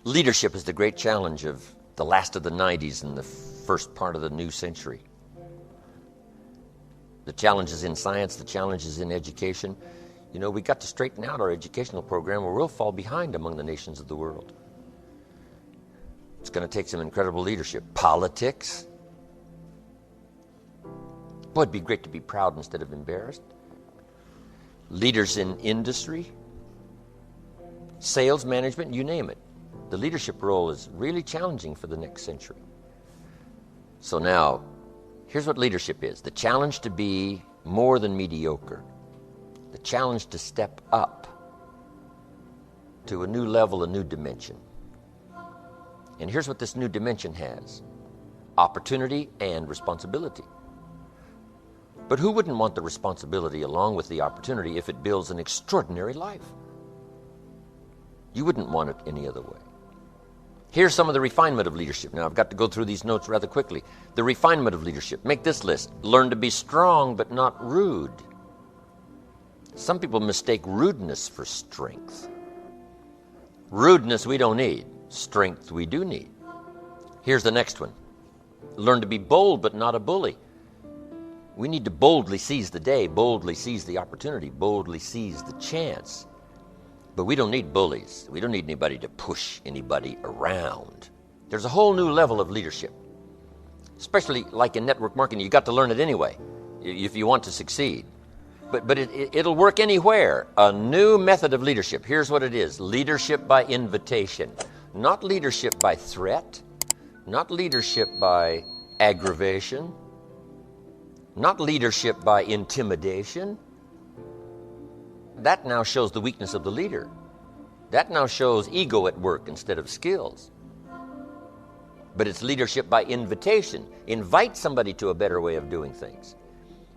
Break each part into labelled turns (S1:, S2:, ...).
S1: Leadership is the great challenge of the last of the 90s and the first part of the new century. The challenges in science, the challenges in education. You know, we got to straighten out our educational program or we'll fall behind among the nations of the world. It's going to take some incredible leadership. Politics. Boy, it'd be great to be proud instead of embarrassed. Leaders in industry, sales management, you name it. The leadership role is really challenging for the next century. So now, here's what leadership is. The challenge to be more than mediocre. The challenge to step up to a new level, a new dimension. And here's what this new dimension has. Opportunity and responsibility. But who wouldn't want the responsibility along with the opportunity if it builds an extraordinary life? You wouldn't want it any other way. Here's some of the refinement of leadership. Now, I've got to go through these notes rather quickly. The refinement of leadership. Make this list. Learn to be strong but not rude. Some people mistake rudeness for strength. Rudeness we don't need. Strength we do need. Here's the next one. Learn to be bold but not a bully. We need to boldly seize the day, boldly seize the opportunity, boldly seize the chance. But we don't need bullies. We don't need anybody to push anybody around. There's a whole new level of leadership. Especially like in network marketing, you got to learn it anyway if you want to succeed. But it'll work anywhere. A new method of leadership. Here's what it is. Leadership by invitation. Not leadership by threat. Not leadership by aggravation. Not leadership by intimidation. That now shows the weakness of the leader. That now shows ego at work instead of skills. But it's leadership by invitation. Invite somebody to a better way of doing things.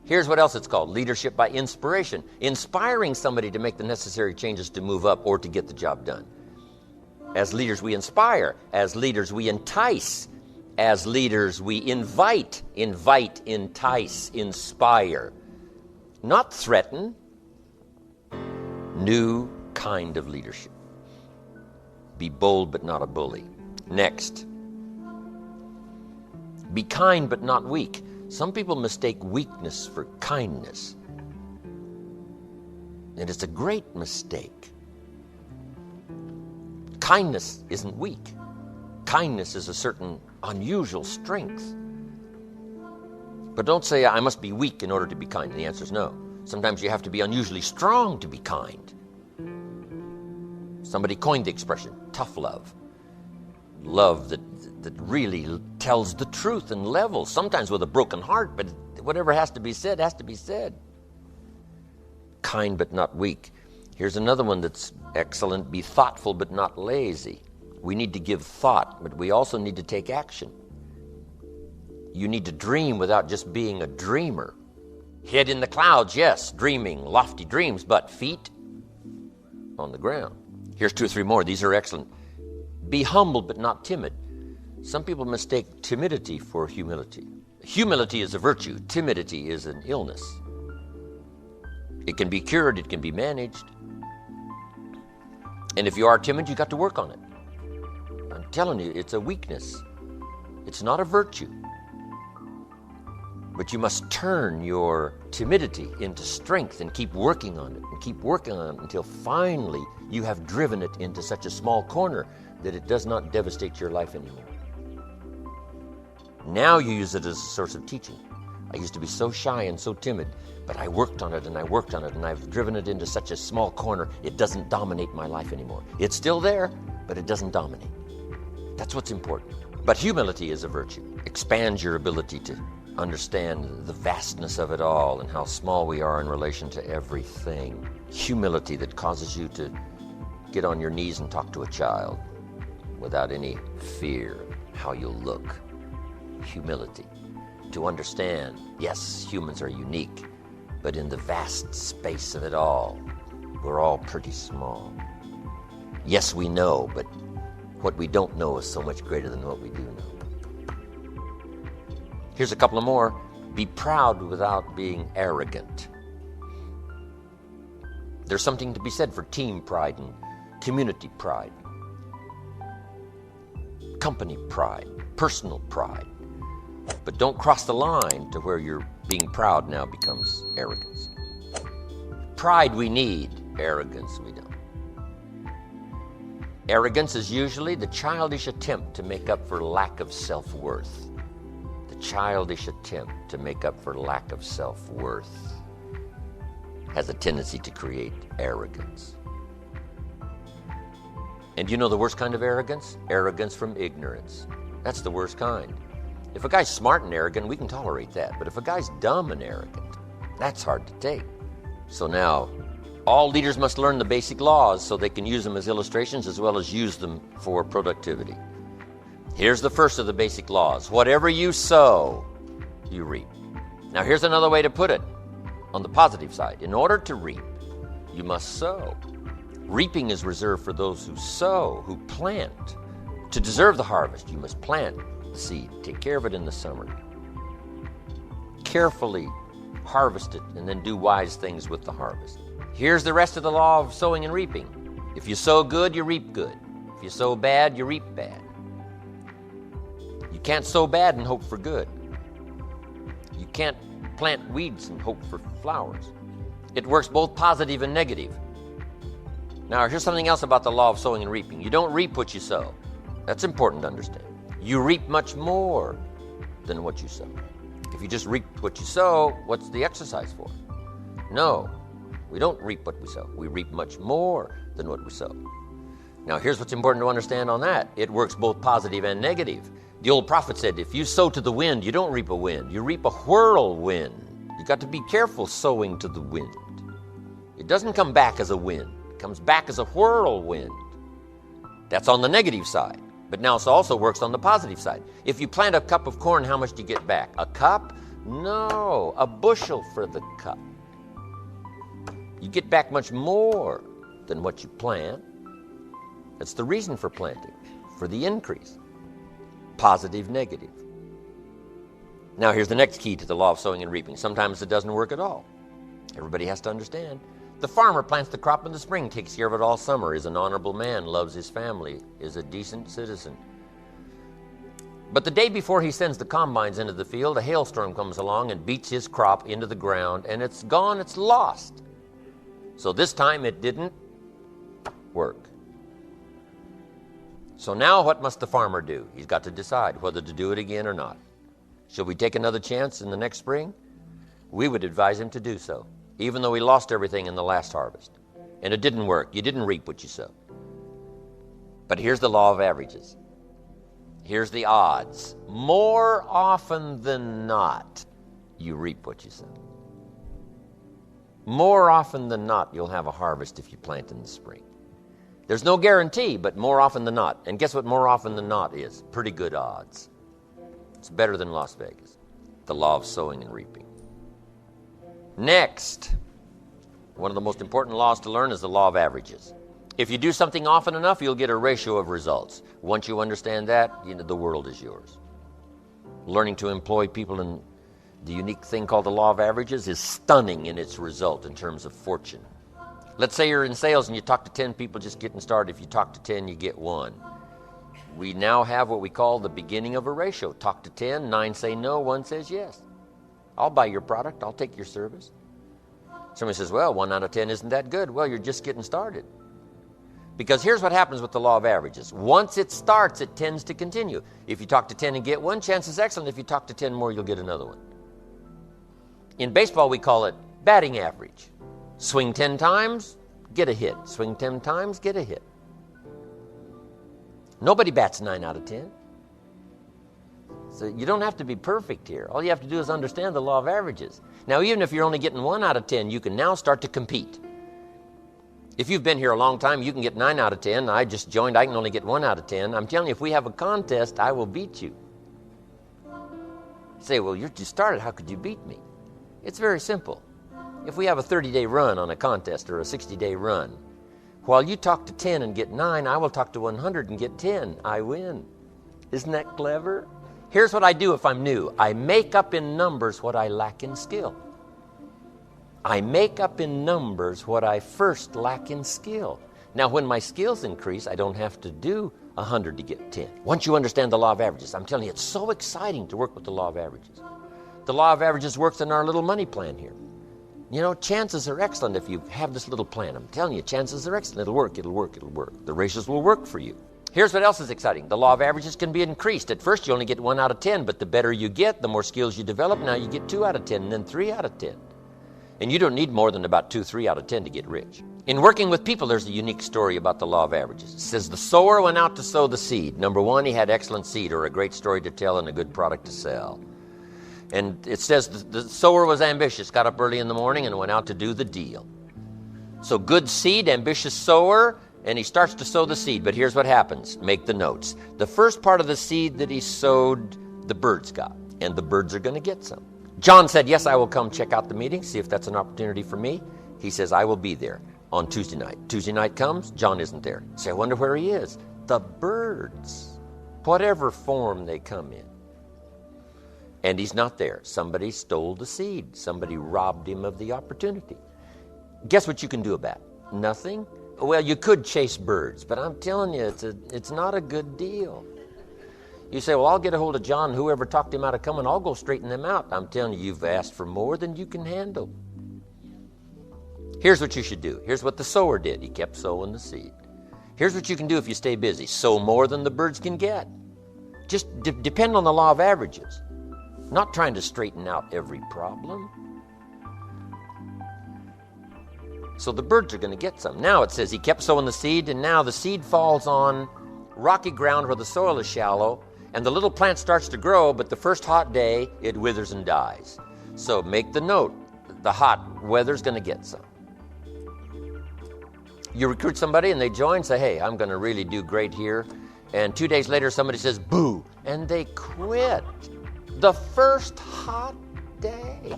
S1: Here's what else it's called. Leadership by inspiration. Inspiring somebody to make the necessary changes to move up or to get the job done. As leaders, we inspire. As leaders, we entice. As leaders, we invite. Invite, entice, inspire. Not threaten. New kind of leadership. Be bold but not a bully. Next. Be kind but not weak. Some people mistake weakness for kindness. And it's a great mistake. Kindness isn't weak. Kindness is a certain unusual strength. But don't say, I must be weak in order to be kind. The answer is no. Sometimes you have to be unusually strong to be kind. Somebody coined the expression, tough love. Love that really tells the truth and levels, sometimes with a broken heart, but whatever has to be said, has to be said. Kind but not weak. Here's another one that's excellent. Be thoughtful but not lazy. We need to give thought, but we also need to take action. You need to dream without just being a dreamer. Head in the clouds, yes, dreaming, lofty dreams, but feet on the ground. Here's 2 or 3 more. These are excellent. Be humble but not timid. Some people mistake timidity for humility. Humility is a virtue. Timidity is an illness. It can be cured. It can be managed. And if you are timid, you got to work on it. I'm telling you, it's a weakness. It's not a virtue. But you must turn your timidity into strength and keep working on it and keep working on it until finally you have driven it into such a small corner that it does not devastate your life anymore. Now you use it as a source of teaching. I used to be so shy and so timid, but I worked on it and I worked on it and I've driven it into such a small corner, it doesn't dominate my life anymore. It's still there, but it doesn't dominate. That's what's important. But humility is a virtue. Expands your ability to understand the vastness of it all and how small we are in relation to everything. Humility that causes you to get on your knees and talk to a child without any fear of how you'll look. Humility. To understand, yes, humans are unique, but in the vast space of it all, we're all pretty small. Yes, we know, but what we don't know is so much greater than what we do know. Here's a couple of more. Be proud without being arrogant. There's something to be said for team pride and community pride. company pride, personal pride. But don't cross the line to where your being proud now becomes arrogance. Pride we need, arrogance we don't. Arrogance is usually the childish attempt to make up for lack of self-worth. The childish attempt to make up for lack of self-worth has a tendency to create arrogance. And you know the worst kind of arrogance? Arrogance from ignorance. That's the worst kind. If a guy's smart and arrogant, we can tolerate that. But if a guy's dumb and arrogant, that's hard to take. So now, all leaders must learn the basic laws so they can use them as illustrations as well as use them for productivity. Here's the first of the basic laws. Whatever you sow, you reap. Now here's another way to put it on the positive side. In order to reap, you must sow. Reaping is reserved for those who sow, who plant. To deserve the harvest, you must plant the seed. Take care of it in the summer. Carefully harvest it and then do wise things with the harvest. Here's the rest of the law of sowing and reaping. If you sow good, you reap good. If you sow bad, you reap bad. You can't sow bad and hope for good. You can't plant weeds and hope for flowers. It works both positive and negative. Now, here's something else about the law of sowing and reaping. You don't reap what you sow. That's important to understand. You reap much more than what you sow. If you just reap what you sow, what's the exercise for? No, we don't reap what we sow. We reap much more than what we sow. Now, here's what's important to understand on that. It works both positive and negative. The old prophet said, if you sow to the wind, you don't reap a wind. You reap a whirlwind. You got to be careful sowing to the wind. It doesn't come back as a wind. It comes back as a whirlwind. That's on the negative side. But now it also works on the positive side. If you plant a cup of corn, how much do you get back? A cup? No, a bushel for the cup. You get back much more than what you plant. That's the reason for planting, for the increase. Positive, negative. Now here's the next key to the law of sowing and reaping. Sometimes it doesn't work at all. Everybody has to understand. The farmer plants the crop in the spring, takes care of it all summer, is an honorable man, loves his family, is a decent citizen. But the day before he sends the combines into the field, a hailstorm comes along and beats his crop into the ground, and it's gone, it's lost. So this time it didn't work. So now what must the farmer do? He's got to decide whether to do it again or not. Should we take another chance in the next spring? We would advise him to do so, even though he lost everything in the last harvest. And it didn't work. You didn't reap what you sowed. But here's the law of averages. Here's the odds. More often than not, you reap what you sow. More often than not, you'll have a harvest if you plant in the spring. There's no guarantee, but more often than not. And guess what more often than not is? Pretty good odds. It's better than Las Vegas. The law of sowing and reaping. Next, one of the most important laws to learn is the law of averages. If you do something often enough, you'll get a ratio of results. Once you understand that, the world is yours. Learning to employ people in the unique thing called the law of averages is stunning in its result in terms of fortune. Let's say you're in sales and you talk to 10 people just getting started. If you talk to 10, you get 1. We now have what we call the beginning of a ratio. Talk to 10, 9 say no, 1 says yes. I'll buy your product, I'll take your service. Somebody says, well, 1 out of 10 isn't that good. Well, you're just getting started. Because here's what happens with the law of averages. Once it starts, it tends to continue. If you talk to 10 and get 1, chances excellent. If you talk to 10 more, you'll get another one. In baseball, we call it batting average. Swing 10 times, get a hit. Swing 10 times, get a hit. Nobody bats 9 out of 10. So you don't have to be perfect here. All you have to do is understand the law of averages. Now, even if you're only getting 1 out of 10, you can now start to compete. If you've been here a long time, you can get 9 out of 10. I just joined, I can only get 1 out of 10. I'm telling you, if we have a contest, I will beat you. You say, well, you just started, how could you beat me? It's very simple. If we have a 30-day run on a contest or a 60-day run, while you talk to 10 and get 9, I will talk to 100 and get 10. I win. Isn't that clever? Here's what I do if I'm new. I make up in numbers what I lack in skill. I make up in numbers what I first lack in skill. Now, when my skills increase, I don't have to do 100 to get 10. Once you understand the law of averages, I'm telling you, it's so exciting to work with the law of averages. The law of averages works in our little money plan here. You know, chances are excellent if you have this little plan. I'm telling you, chances are excellent. It'll work, it'll work, it'll work. The ratios will work for you. Here's what else is exciting. The law of averages can be increased. At first, you only get 1 out of 10, but the better you get, the more skills you develop. Now you get 2 out of 10, and then 3 out of 10. And you don't need more than about 2, 3 out of 10 to get rich. In working with people, there's a unique story about the law of averages. It says the sower went out to sow the seed. Number 1, he had excellent seed or a great story to tell and a good product to sell. And it says the sower was ambitious, got up early in the morning and went out to do the deal. So good seed, ambitious sower, and he starts to sow the seed. But here's what happens. Make the notes. The first part of the seed that he sowed, the birds got, and the birds are going to get some. John said, yes, I will come check out the meeting, see if that's an opportunity for me. He says, I will be there on Tuesday night. Tuesday night comes, John isn't there. Say, I wonder where he is. The birds, whatever form they come in. And he's not there. Somebody stole the seed. Somebody robbed him of the opportunity. Guess what you can do about it? Nothing? Well, you could chase birds, but I'm telling you, it's not a good deal. You say, well, I'll get a hold of John, whoever talked him out of coming, I'll go straighten them out. I'm telling you, you've asked for more than you can handle. Here's what you should do. Here's what the sower did. He kept sowing the seed. Here's what you can do if you stay busy. Sow more than the birds can get. Just depend on the law of averages. Not trying to straighten out every problem. So the birds are going to get some. Now it says he kept sowing the seed, and now the seed falls on rocky ground where the soil is shallow, and the little plant starts to grow, but the first hot day, it withers and dies. So make the note, the hot weather's going to get some. You recruit somebody and they join, say, hey, I'm going to really do great here. And 2 days later, somebody says, boo, and they quit. The first hot day.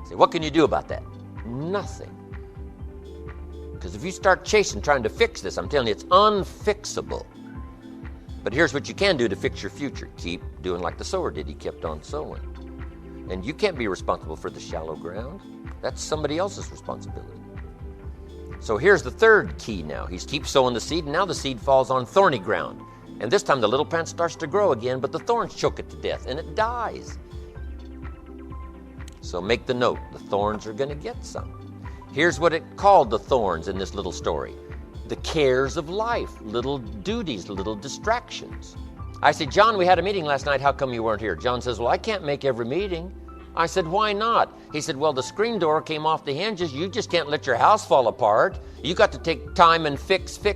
S1: Say, what can you do about that? Nothing. Because if you start chasing, trying to fix this, I'm telling you, it's unfixable. But here's what you can do to fix your future. Keep doing like the sower did. He kept on sowing. And you can't be responsible for the shallow ground. That's somebody else's responsibility. So here's the third key now. He keeps sowing the seed, and now the seed falls on thorny ground. And this time the little plant starts to grow again, but the thorns choke it to death, and it dies. So make the note, the thorns are going to get some. Here's what it called the thorns in this little story. The cares of life, little duties, little distractions. I said, John, we had a meeting last night. How come you weren't here? John says, well, I can't make every meeting. I said, why not? He said, well, the screen door came off the hinges. You just can't let your house fall apart. You got to take time and fix. I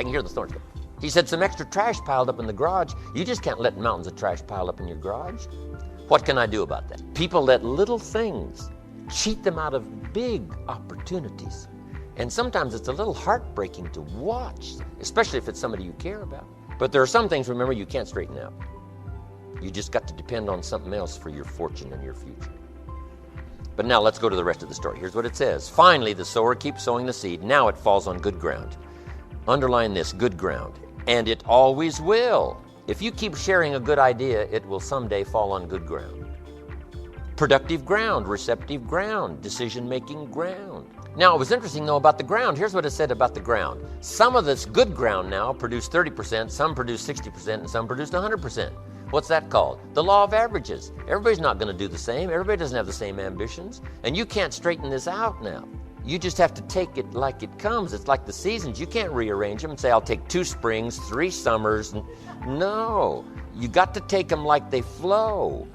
S1: can hear the thorns go. He said, some extra trash piled up in the garage. You just can't let mountains of trash pile up in your garage. What can I do about that? People let little things cheat them out of big opportunities. And sometimes it's a little heartbreaking to watch, especially if it's somebody you care about. But there are some things, remember, you can't straighten out. You just got to depend on something else for your fortune and your future. But now let's go to the rest of the story. Here's what it says. Finally, the sower keeps sowing the seed. Now it falls on good ground. Underline this, good ground. And it always will. If you keep sharing a good idea, it will someday fall on good ground. Productive ground, receptive ground, decision-making ground. Now, it was interesting, though, about the ground. Here's what it said about the ground. Some of this good ground now produced 30%, some produced 60%, and some produced 100%. What's that called? The law of averages. Everybody's not going to do the same. Everybody doesn't have the same ambitions. And you can't straighten this out now. You just have to take it like it comes. It's like the seasons. You can't rearrange them and say, I'll take 2 springs, 3 summers. No, you got to take them like they flow.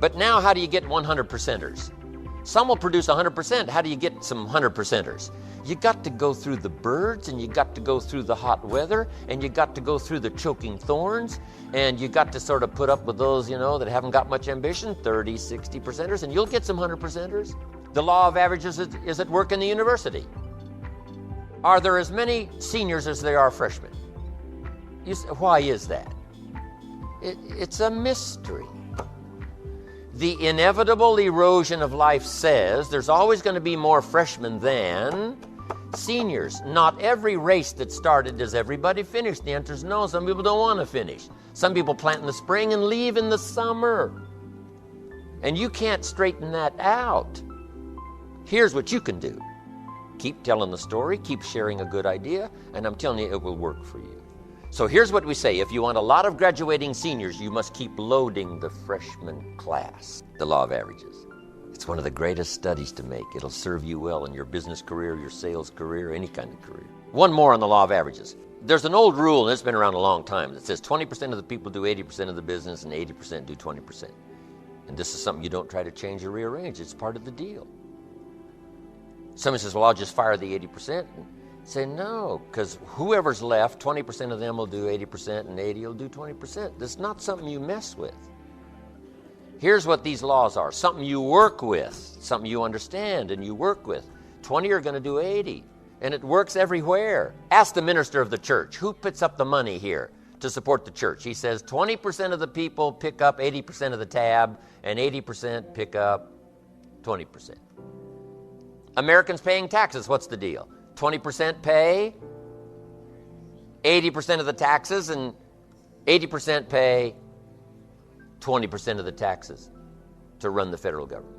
S1: But now how do you get 100%ers? Some will produce 100%. How do you get some 100%ers? You got to go through the birds, and you got to go through the hot weather, and you got to go through the choking thorns, and you got to sort of put up with those, that haven't got much ambition, 30, 60%ers, and you'll get some 100%ers. The law of averages is at work in the university. Are there as many seniors as there are freshmen? Why is that? It's a mystery. The inevitable erosion of life says there's always going to be more freshmen than seniors. Not every race that started does everybody finish. The answer is no. Some people don't want to finish. Some people plant in the spring and leave in the summer. And you can't straighten that out. Here's what you can do. Keep telling the story, keep sharing a good idea, and I'm telling you, it will work for you. So here's what we say. If you want a lot of graduating seniors, you must keep loading the freshman class. The law of averages. It's one of the greatest studies to make. It'll serve you well in your business career, your sales career, any kind of career. One more on the law of averages. There's an old rule, and it's been around a long time, that says 20% of the people do 80% of the business and 80% do 20%. And this is something you don't try to change or rearrange. It's part of the deal. Somebody says, well, I'll just fire the 80%. Say no, because whoever's left, 20% of them will do 80% and 80 will do 20%. That's not something you mess with. Here's what these laws are. Something you work with, something you understand and you work with. 20 are going to do 80, and it works everywhere. Ask the minister of the church, who puts up the money here to support the church? He says 20% of the people pick up 80% of the tab, and 80% pick up 20%. Americans paying taxes, what's the deal? 20% pay 80% of the taxes, and 80% pay 20% of the taxes to run the federal government.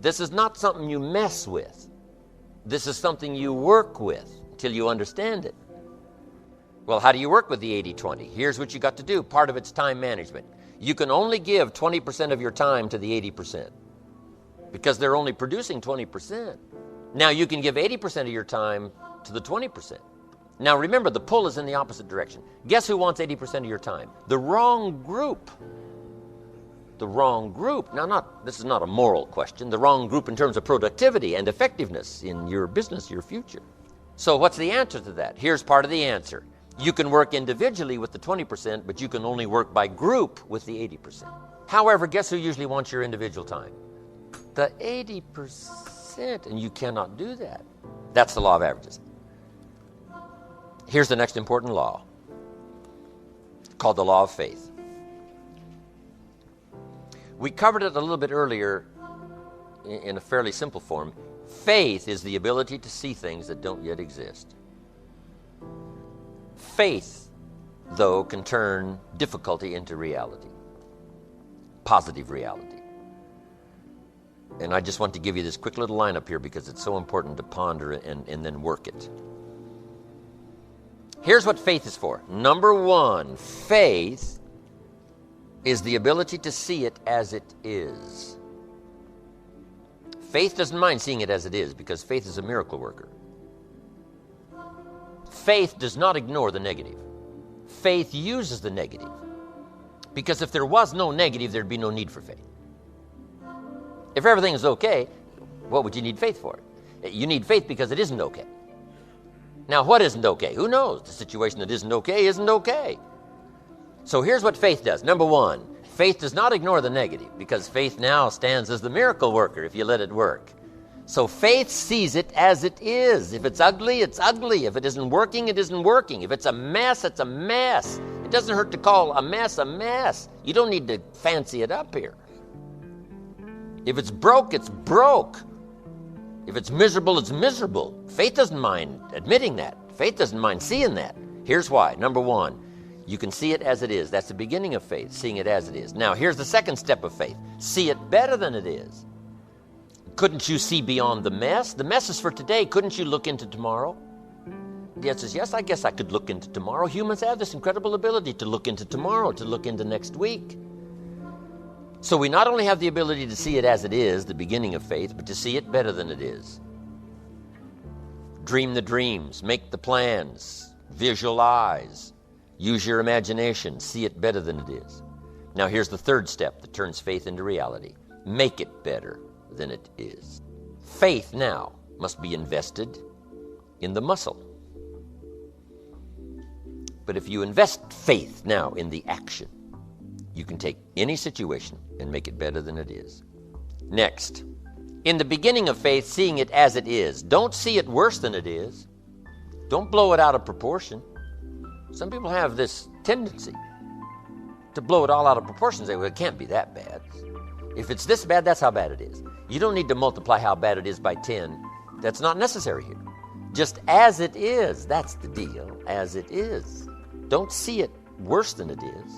S1: This is not something you mess with. This is something you work with till you understand it. Well, how do you work with the 80-20? Here's what you got to do. Part of it's time management. You can only give 20% of your time to the 80% because they're only producing 20%. Now you can give 80% of your time to the 20%. Now remember, the pull is in the opposite direction. Guess who wants 80% of your time? The wrong group. The wrong group. Now, this is not a moral question. The wrong group in terms of productivity and effectiveness in your business, your future. So what's the answer to that? Here's part of the answer. You can work individually with the 20%, but you can only work by group with the 80%. However, guess who usually wants your individual time? The 80%, and you cannot do that. That's the law of averages. Here's the next important law, called the law of faith. We covered it a little bit earlier in a fairly simple form. Faith is the ability to see things that don't yet exist. Faith, though, can turn difficulty into reality, positive reality. And I just want to give you this quick little line up here because it's so important to ponder and then work it. Here's what faith is for. Number one, faith is the ability to see it as it is. Faith doesn't mind seeing it as it is because faith is a miracle worker. Faith does not ignore the negative. Faith uses the negative. Because if there was no negative, there'd be no need for faith. If everything is okay, what would you need faith for? You need faith because it isn't okay. Now, what isn't okay? Who knows? The situation that isn't okay. So here's what faith does. Number one, faith does not ignore the negative because faith now stands as the miracle worker if you let it work. So faith sees it as it is. If it's ugly, it's ugly. If it isn't working, it isn't working. If it's a mess, it's a mess. It doesn't hurt to call a mess a mess. You don't need to fancy it up here. If it's broke, it's broke. If it's miserable, it's miserable. Faith doesn't mind admitting that. Faith doesn't mind seeing that. Here's why. Number one, you can see it as it is. That's the beginning of faith, seeing it as it is. Now, here's the second step of faith. See it better than it is. Couldn't you see beyond the mess? The mess is for today. Couldn't you look into tomorrow? The answer is yes, I guess I could look into tomorrow. Humans have this incredible ability to look into tomorrow, to look into next week. So we not only have the ability to see it as it is, the beginning of faith, but to see it better than it is. Dream the dreams, make the plans, visualize, use your imagination, see it better than it is. Now here's the third step that turns faith into reality. Make it better than it is. Faith now must be invested in the muscle. But if you invest faith now in the action, you can take any situation and make it better than it is. Next, in the beginning of faith, seeing it as it is. Don't see it worse than it is. Don't blow it out of proportion. Some people have this tendency to blow it all out of proportion and say, well, it can't be that bad. If it's this bad, that's how bad it is. You don't need to multiply how bad it is by 10. That's not necessary here. Just as it is, that's the deal, as it is. Don't see it worse than it is.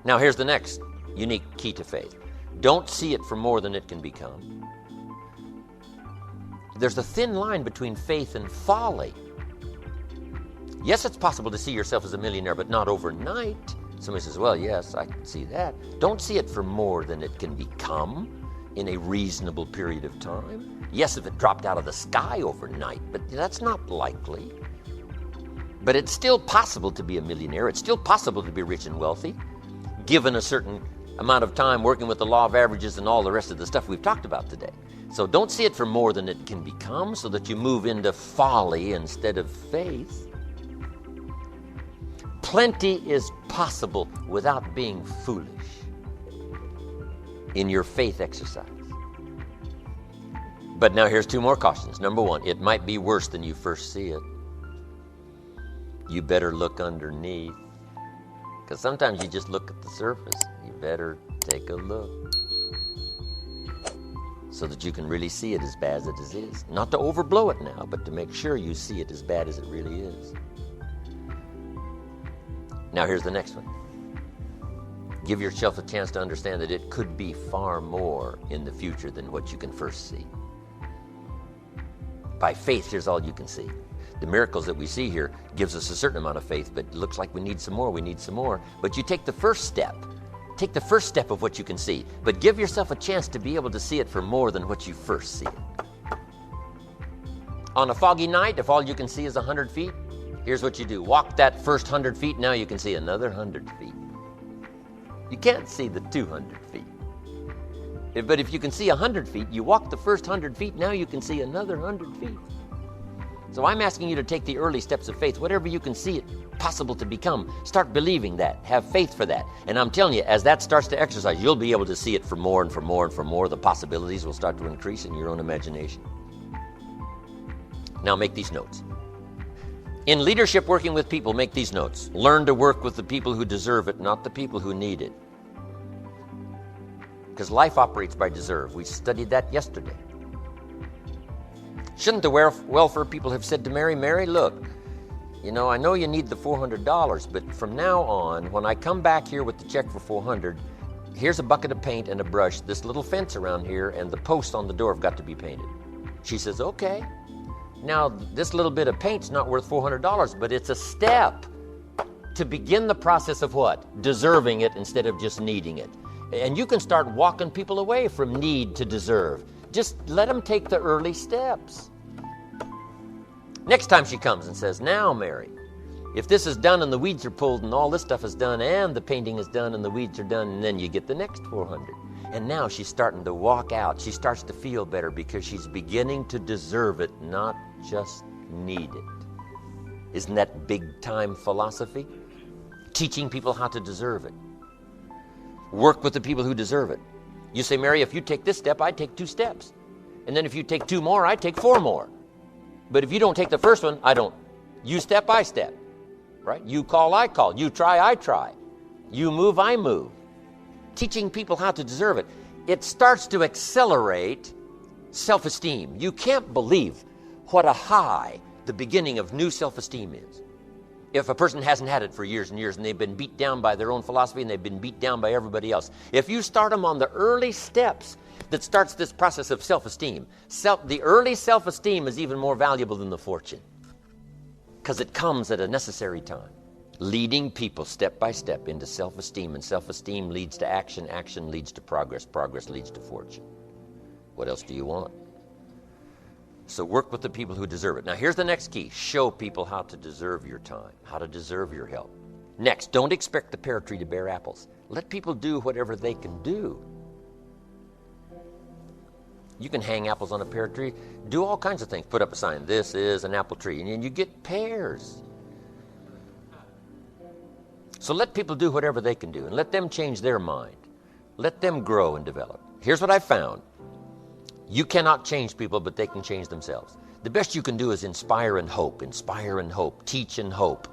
S1: Now here's the next unique key to faith. Don't see it for more than it can become. There's a thin line between faith and folly. Yes, it's possible to see yourself as a millionaire, but not overnight. Somebody says, well, yes, I can see that. Don't see it for more than it can become in a reasonable period of time. Yes, if it dropped out of the sky overnight, but that's not likely. But it's still possible to be a millionaire. It's still possible to be rich and wealthy, given a certain amount of time working with the law of averages and all the rest of the stuff we've talked about today. So don't see it for more than it can become, so that you move into folly instead of faith. Plenty is possible without being foolish in your faith exercise. But now here's two more cautions. Number one, it might be worse than you first see it. You better look underneath. Because sometimes you just look at the surface. You better take a look, so that you can really see it as bad as it is. Not to overblow it now, but to make sure you see it as bad as it really is. Now here's the next one. Give yourself a chance to understand that it could be far more in the future than what you can first see. By faith, here's all you can see. The miracles that we see here gives us a certain amount of faith, but it looks like we need some more. But you take the first step. Take the first step of what you can see, but give yourself a chance to be able to see it for more than what you first see it. On a foggy night, if all you can see is 100 feet, here's what you do. Walk that first 100 feet, now you can see another 100 feet. You can't see the 200 feet. But if you can see 100 feet, you walk the first 100 feet, now you can see another 100 feet. So I'm asking you to take the early steps of faith. Whatever you can see it possible to become, start believing that. Have faith for that. And I'm telling you, as that starts to exercise, you'll be able to see it for more and for more and for more. The possibilities will start to increase in your own imagination. Now make these notes. In leadership, working with people, make these notes. Learn to work with the people who deserve it, not the people who need it. Because life operates by deserve. We studied that yesterday. Shouldn't the welfare people have said to Mary, Mary, look, I know you need the $400, but from now on, when I come back here with the check for $400, here's a bucket of paint and a brush, this little fence around here, and the posts on the door have got to be painted. She says, okay. Now, this little bit of paint's not worth $400, but it's a step to begin the process of what? Deserving it instead of just needing it. And you can start walking people away from need to deserve. Just let them take the early steps. Next time she comes and says, now, Mary, if this is done and the weeds are pulled and all this stuff is done and the painting is done and the weeds are done, and then you get the next 400. And now she's starting to walk out. She starts to feel better because she's beginning to deserve it, not just need it. Isn't that big time philosophy? Teaching people how to deserve it. Work with the people who deserve it. You say, Mary, if you take this step, I take 2 steps. And then if you take 2 more, I take 4 more. But if you don't take the first one, I don't. You step, I step. Right? You call, I call. You try, I try. You move, I move. Teaching people how to deserve it. It starts to accelerate self-esteem. You can't believe what a high the beginning of new self-esteem is. If a person hasn't had it for years and years and they've been beat down by their own philosophy and they've been beat down by everybody else. If you start them on the early steps that starts this process of self-esteem, the early self-esteem is even more valuable than the fortune because it comes at a necessary time. Leading people step by step into self-esteem, and self-esteem leads to action, action leads to progress, progress leads to fortune. What else do you want? So work with the people who deserve it. Now here's the next key. Show people how to deserve your time, how to deserve your help. Next, don't expect the pear tree to bear apples. Let people do whatever they can do. You can hang apples on a pear tree, do all kinds of things. Put up a sign, this is an apple tree, and you get pears. So let people do whatever they can do, and let them change their mind. Let them grow and develop. Here's what I found. You cannot change people, but they can change themselves. The best you can do is inspire and hope, teach and hope.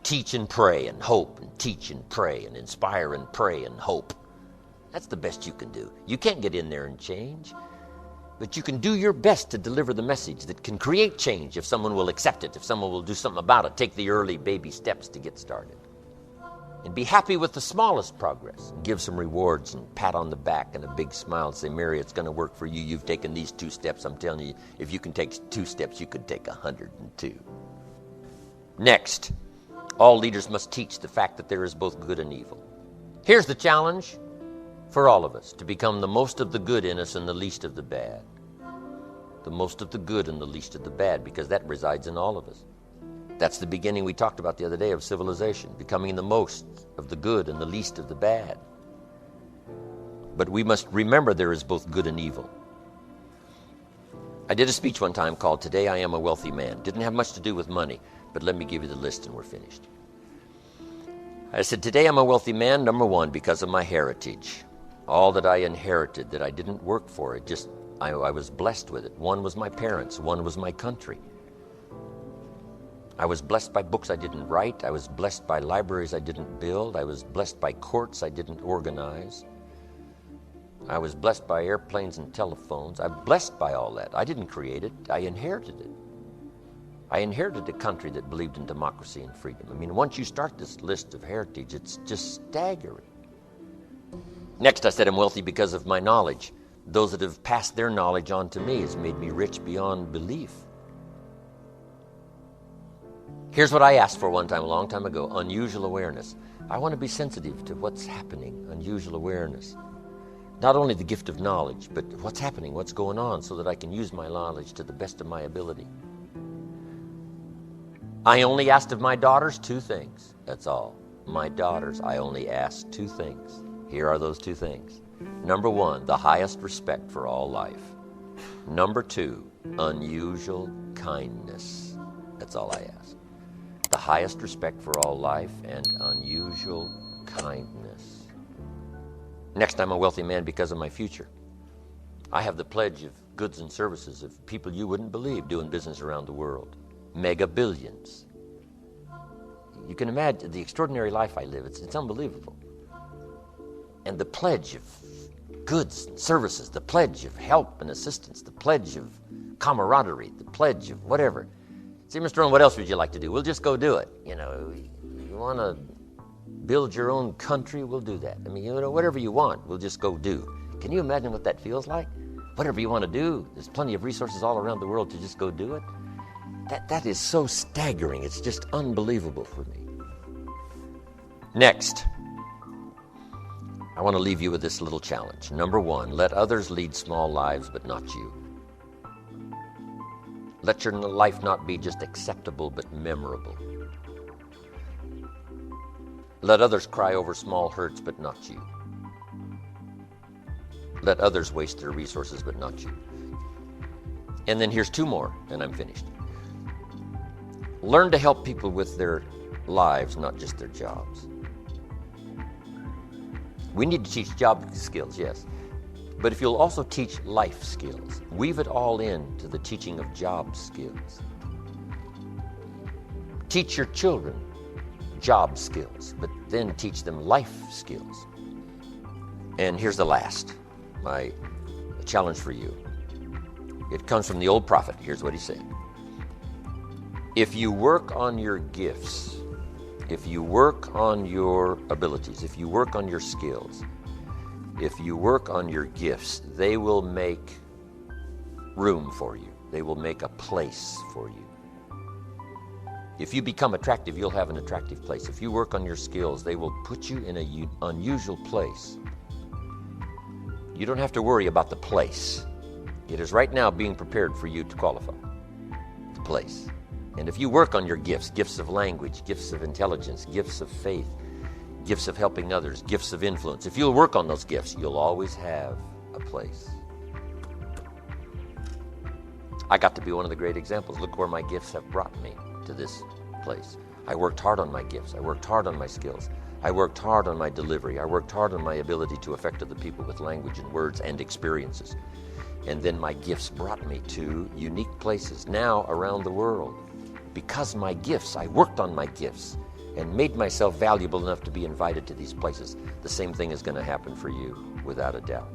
S1: Teach and pray and hope, and teach and pray and inspire and pray and hope. That's the best you can do. You can't get in there and change, but you can do your best to deliver the message that can create change if someone will accept it, if someone will do something about it. Take the early baby steps to get started. And be happy with the smallest progress. Give some rewards and pat on the back and a big smile and say, Mary, it's going to work for you. You've taken these 2 steps. I'm telling you, if you can take 2 steps, you could take 102. Next, all leaders must teach the fact that there is both good and evil. Here's the challenge for all of us, to become the most of the good in us and the least of the bad. The most of the good and the least of the bad, because that resides in all of us. That's the beginning we talked about the other day of civilization, becoming the most of the good and the least of the bad. But we must remember there is both good and evil. I did a speech one time called Today I Am a Wealthy Man. Didn't have much to do with money, but let me give you the list and we're finished. I said, today I'm a wealthy man, number one, because of my heritage. All that I inherited, that I didn't work for, I was blessed with it. One was my parents, one was my country. I was blessed by books I didn't write. I was blessed by libraries I didn't build. I was blessed by courts I didn't organize. I was blessed by airplanes and telephones. I'm blessed by all that. I didn't create it. I inherited it. I inherited a country that believed in democracy and freedom. I mean, once you start this list of heritage, it's just staggering. Next, I said I'm wealthy because of my knowledge. Those that have passed their knowledge on to me has made me rich beyond belief. Here's what I asked for one time, a long time ago, unusual awareness. I want to be sensitive to what's happening, unusual awareness. Not only the gift of knowledge, but what's happening, what's going on, so that I can use my knowledge to the best of my ability. I only asked of my daughters 2 things. That's all. My daughters, I only asked 2 things. Here are those 2 things. Number 1, the highest respect for all life. Number 2, unusual kindness. That's all I asked. The highest respect for all life and unusual kindness. Next, I'm a wealthy man because of my future. I have the pledge of goods and services of people you wouldn't believe doing business around the world. Mega billions. You can imagine the extraordinary life I live. It's unbelievable. And the pledge of goods and services, the pledge of help and assistance, the pledge of camaraderie, the pledge of whatever. See, Mr. Rohn, what else would you like to do? We'll just go do it. You know, you want to build your own country? We'll do that. I mean, you know, whatever you want, we'll just go do. Can you imagine what that feels like? Whatever you want to do, there's plenty of resources all around the world to just go do it. That is so staggering. It's just unbelievable for me. Next, I want to leave you with this little challenge. Number 1, let others lead small lives, but not you. Let your life not be just acceptable, but memorable. Let others cry over small hurts, but not you. Let others waste their resources, but not you. And then here's 2 more, and I'm finished. Learn to help people with their lives, not just their jobs. We need to teach job skills, yes. But if you'll also teach life skills, weave it all into the teaching of job skills. Teach your children job skills, but then teach them life skills. And here's the last, my challenge for you. It comes from the old prophet. Here's what he said. If you work on your gifts, if you work on your abilities, if you work on your skills, if you work on your gifts, they will make room for you. They will make a place for you. If you become attractive, you'll have an attractive place. If you work on your skills, they will put you in an unusual place. You don't have to worry about the place. It is right now being prepared for you to qualify. The place. And if you work on your gifts, gifts of language, gifts of intelligence, gifts of faith, gifts of helping others, gifts of influence, if you'll work on those gifts, you'll always have a place. I got to be one of the great examples. Look where my gifts have brought me to this place. I worked hard on my gifts. I worked hard on my skills. I worked hard on my delivery. I worked hard on my ability to affect other people with language and words and experiences. And then my gifts brought me to unique places now around the world. Because my gifts, I worked on my gifts and made myself valuable enough to be invited to these places. The same thing is going to happen for you, without a doubt.